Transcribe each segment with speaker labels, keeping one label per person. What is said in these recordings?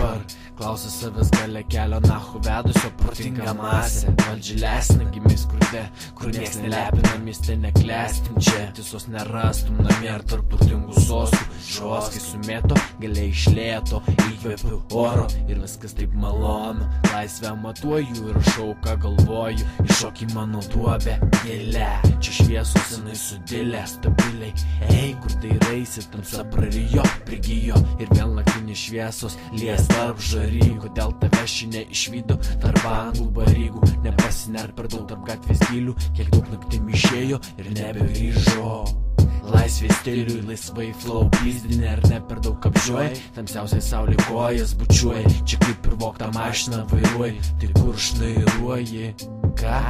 Speaker 1: dabar klausia savęs gale kelio nachu vedusio protinga masė. Valdžia lesna gimė skurde, kur nieks nelepina, mieste neklestim. Čia tiesos nerastum namie ar tarp turtingų sostų. Žoskai sumėto, galiai išlėto, įkvėpiu oro ir viskas taip malonu. Laisvę matuoju ir šau, ką galvoju, iššok į mano duobę gėlę. Čia šviesos senai sudilę, stabiliai. Ei, kur tai raisi, tamsa prarijo, prigijo ir vėl naktinės šviesos lies tarp žaryjų. Kodėl tave šiandien išvydo tarp anglų barygų? Nepasinert per daug tarp gatvės gilių, kiek daug naktim išėjo ir nebegrįžo. Laisvės stiliui, laisvai flow pizdinė ar ne per daug apžiuoja. Tamsiausiai saulė kojas bučiuoja, čia kaip ir voktą mašiną vairuoji. Tai kur šnairuoji? Ką?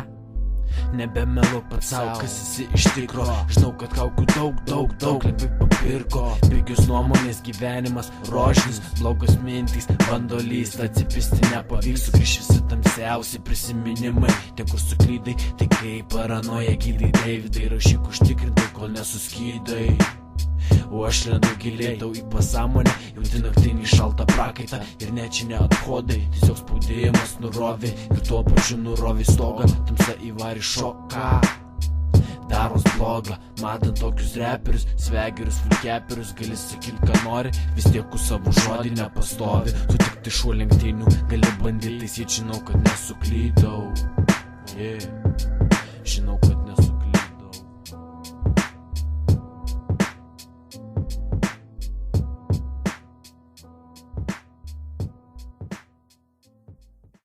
Speaker 1: Nebemelo pats savo, kas esi iš tikro. Žinau, kad kaukių daug lengvai papirko. Pigius nuomonės, gyvenimas rožinis, blogos mintys bando lyst. Atsipisti nepavyks, sugrįš visi tamsiausi prisiminimai. Ten kur suklydai, tai kaip paranoja gydai. Davidai, rašyk užtikrintai, kol nesuskydai. O aš lendu giliai tau į pasąmonę, jauti naktinį šaltą prakaitą ir net čia neathodai. Tiesiog spaudimas nurovė ir tuo pačiu nurovė stogą. Tamsa įvarė šoką, daros blogą. Matant tokius reperius, svegerius, fulkeperius, gali sakyt, ką nori, vis tiek savo žodį nepastovi. Tu tik tai šuo lenktynių, gali bandyt taisyt, žinau, kad nesuklydai.